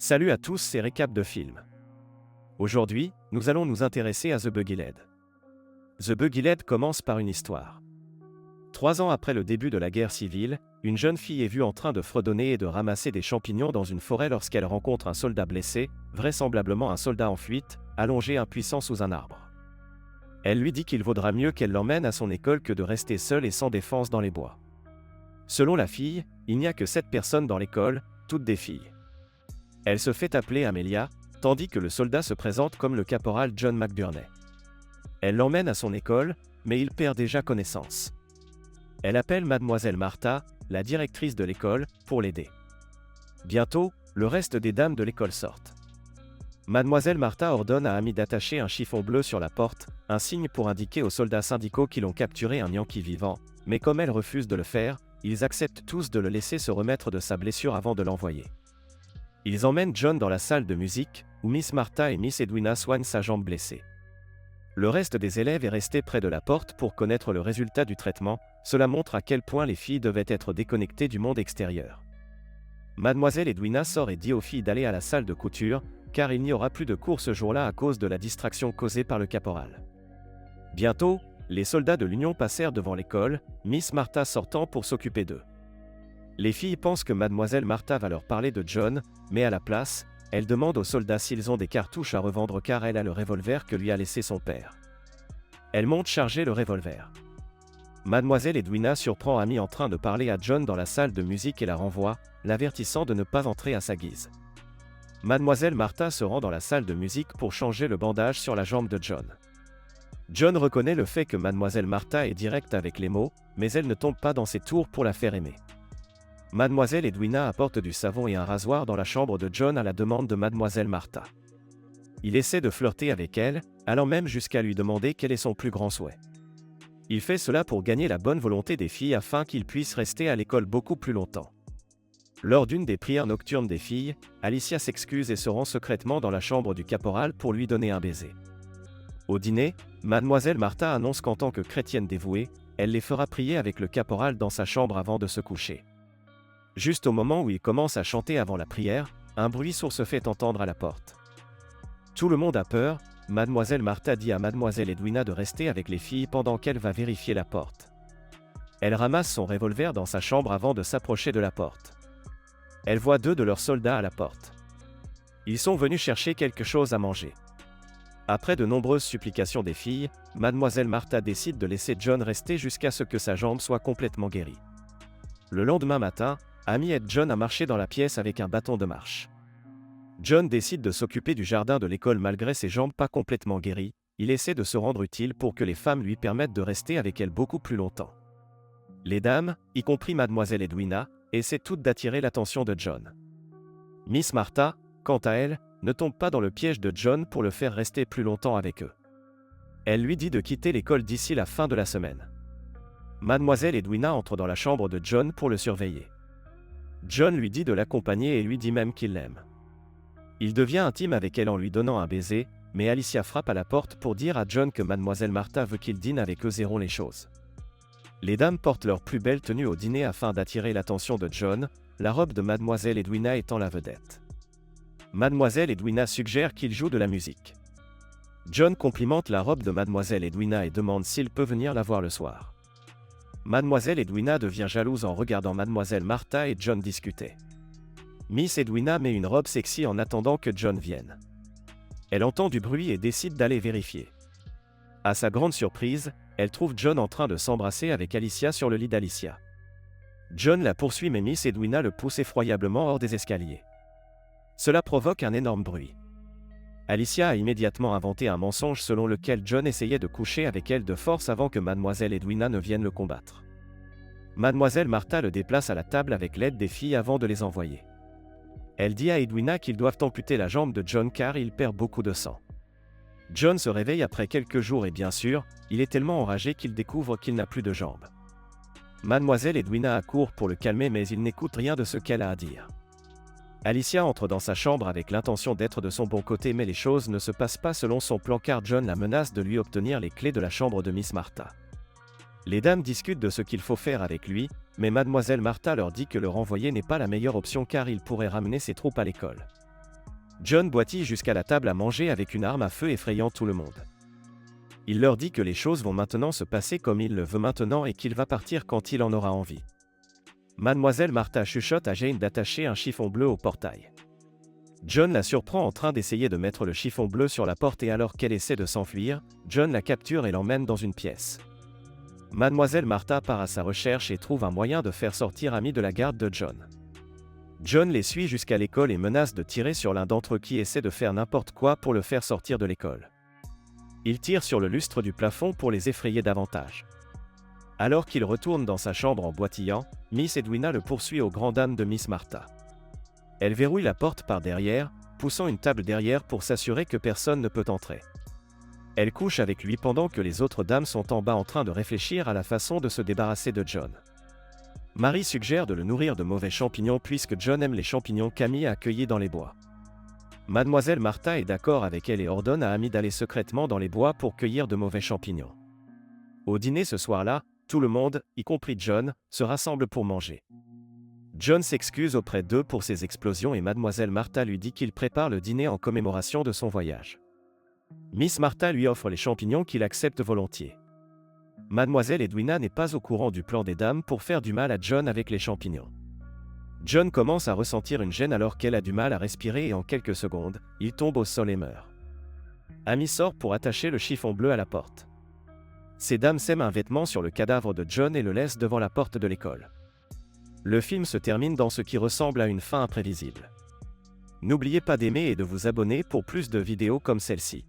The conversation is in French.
Salut à tous, c'est Récap de film. Aujourd'hui, nous allons nous intéresser à The Buggy Led. The Buggy Led commence par une histoire. 3 ans après le début de la guerre civile, une jeune fille est vue en train de fredonner et de ramasser des champignons dans une forêt lorsqu'elle rencontre un soldat blessé, vraisemblablement un soldat en fuite, allongé impuissant sous un arbre. Elle lui dit qu'il vaudra mieux qu'elle l'emmène à son école que de rester seule et sans défense dans les bois. Selon la fille, il n'y a que 7 personnes dans l'école, toutes des filles. Elle se fait appeler Amelia, tandis que le soldat se présente comme le caporal John McBurney. Elle l'emmène à son école, mais il perd déjà connaissance. Elle appelle Mademoiselle Martha, la directrice de l'école, pour l'aider. Bientôt, le reste des dames de l'école sortent. Mademoiselle Martha ordonne à Amy d'attacher un chiffon bleu sur la porte, un signe pour indiquer aux soldats syndicaux qu'ils ont capturé un Yankee vivant, mais comme elle refuse de le faire, ils acceptent tous de le laisser se remettre de sa blessure avant de l'envoyer. Ils emmènent John dans la salle de musique, où Miss Martha et Miss Edwina soignent sa jambe blessée. Le reste des élèves est resté près de la porte pour connaître le résultat du traitement, cela montre à quel point les filles devaient être déconnectées du monde extérieur. Mademoiselle Edwina sort et dit aux filles d'aller à la salle de couture, car il n'y aura plus de cours ce jour-là à cause de la distraction causée par le caporal. Bientôt, les soldats de l'Union passèrent devant l'école, Miss Martha sortant pour s'occuper d'eux. Les filles pensent que Mademoiselle Martha va leur parler de John, mais à la place, elle demande aux soldats s'ils ont des cartouches à revendre car elle a le revolver que lui a laissé son père. Elle monte charger le revolver. Mademoiselle Edwina surprend Amy en train de parler à John dans la salle de musique et la renvoie, l'avertissant de ne pas entrer à sa guise. Mademoiselle Martha se rend dans la salle de musique pour changer le bandage sur la jambe de John. John reconnaît le fait que Mademoiselle Martha est directe avec les mots, mais elle ne tombe pas dans ses tours pour la faire aimer. Mademoiselle Edwina apporte du savon et un rasoir dans la chambre de John à la demande de Mademoiselle Martha. Il essaie de flirter avec elle, allant même jusqu'à lui demander quel est son plus grand souhait. Il fait cela pour gagner la bonne volonté des filles afin qu'ils puissent rester à l'école beaucoup plus longtemps. Lors d'une des prières nocturnes des filles, Alicia s'excuse et se rend secrètement dans la chambre du caporal pour lui donner un baiser. Au dîner, Mademoiselle Martha annonce qu'en tant que chrétienne dévouée, elle les fera prier avec le caporal dans sa chambre avant de se coucher. Juste au moment où il commence à chanter avant la prière, un bruit sourd se fait entendre à la porte. Tout le monde a peur, Mademoiselle Martha dit à Mademoiselle Edwina de rester avec les filles pendant qu'elle va vérifier la porte. Elle ramasse son revolver dans sa chambre avant de s'approcher de la porte. Elle voit 2 de leurs soldats à la porte. Ils sont venus chercher quelque chose à manger. Après de nombreuses supplications des filles, Mademoiselle Martha décide de laisser John rester jusqu'à ce que sa jambe soit complètement guérie. Le lendemain matin, Amy aide John à marcher dans la pièce avec un bâton de marche. John décide de s'occuper du jardin de l'école malgré ses jambes pas complètement guéries, il essaie de se rendre utile pour que les femmes lui permettent de rester avec elle beaucoup plus longtemps. Les dames, y compris Mademoiselle Edwina, essaient toutes d'attirer l'attention de John. Miss Martha, quant à elle, ne tombe pas dans le piège de John pour le faire rester plus longtemps avec eux. Elle lui dit de quitter l'école d'ici la fin de la semaine. Mademoiselle Edwina entre dans la chambre de John pour le surveiller. John lui dit de l'accompagner et lui dit même qu'il l'aime. Il devient intime avec elle en lui donnant un baiser, mais Alicia frappe à la porte pour dire à John que Mademoiselle Martha veut qu'il dîne avec eux et les choses. Les dames portent leur plus belle tenue au dîner afin d'attirer l'attention de John, la robe de Mademoiselle Edwina étant la vedette. Mademoiselle Edwina suggère qu'il joue de la musique. John complimente la robe de Mademoiselle Edwina et demande s'il peut venir la voir le soir. Mademoiselle Edwina devient jalouse en regardant Mademoiselle Martha et John discuter. Miss Edwina met une robe sexy en attendant que John vienne. Elle entend du bruit et décide d'aller vérifier. À sa grande surprise, elle trouve John en train de s'embrasser avec Alicia sur le lit d'Alicia. John la poursuit mais Miss Edwina le pousse effroyablement hors des escaliers. Cela provoque un énorme bruit. Alicia a immédiatement inventé un mensonge selon lequel John essayait de coucher avec elle de force avant que Mademoiselle Edwina ne vienne le combattre. Mademoiselle Martha le déplace à la table avec l'aide des filles avant de les envoyer. Elle dit à Edwina qu'ils doivent amputer la jambe de John car il perd beaucoup de sang. John se réveille après quelques jours et bien sûr, il est tellement enragé qu'il découvre qu'il n'a plus de jambes. Mademoiselle Edwina accourt pour le calmer mais il n'écoute rien de ce qu'elle a à dire. Alicia entre dans sa chambre avec l'intention d'être de son bon côté mais les choses ne se passent pas selon son plan car John la menace de lui obtenir les clés de la chambre de Miss Martha. Les dames discutent de ce qu'il faut faire avec lui, mais Mademoiselle Martha leur dit que le renvoyer n'est pas la meilleure option car il pourrait ramener ses troupes à l'école. John boitille jusqu'à la table à manger avec une arme à feu effrayant tout le monde. Il leur dit que les choses vont maintenant se passer comme il le veut maintenant et qu'il va partir quand il en aura envie. Mademoiselle Martha chuchote à Jane d'attacher un chiffon bleu au portail. John la surprend en train d'essayer de mettre le chiffon bleu sur la porte et alors qu'elle essaie de s'enfuir, John la capture et l'emmène dans une pièce. Mademoiselle Martha part à sa recherche et trouve un moyen de faire sortir Amy de la garde de John. John les suit jusqu'à l'école et menace de tirer sur l'un d'entre eux qui essaie de faire n'importe quoi pour le faire sortir de l'école. Il tire sur le lustre du plafond pour les effrayer davantage. Alors qu'il retourne dans sa chambre en boitillant, Miss Edwina le poursuit aux grandes dames de Miss Martha. Elle verrouille la porte par derrière, poussant une table derrière pour s'assurer que personne ne peut entrer. Elle couche avec lui pendant que les autres dames sont en bas en train de réfléchir à la façon de se débarrasser de John. Marie suggère de le nourrir de mauvais champignons puisque John aime les champignons qu'Amy a cueillis dans les bois. Mademoiselle Martha est d'accord avec elle et ordonne à Amy d'aller secrètement dans les bois pour cueillir de mauvais champignons. Au dîner ce soir-là, tout le monde, y compris John, se rassemble pour manger. John s'excuse auprès d'eux pour ses explosions et Mademoiselle Martha lui dit qu'il prépare le dîner en commémoration de son voyage. Miss Martha lui offre les champignons qu'il accepte volontiers. Mademoiselle Edwina n'est pas au courant du plan des dames pour faire du mal à John avec les champignons. John commence à ressentir une gêne alors qu'elle a du mal à respirer et en quelques secondes, il tombe au sol et meurt. Amy sort pour attacher le chiffon bleu à la porte. Ces dames sèment un vêtement sur le cadavre de John et le laissent devant la porte de l'école. Le film se termine dans ce qui ressemble à une fin imprévisible. N'oubliez pas d'aimer et de vous abonner pour plus de vidéos comme celle-ci.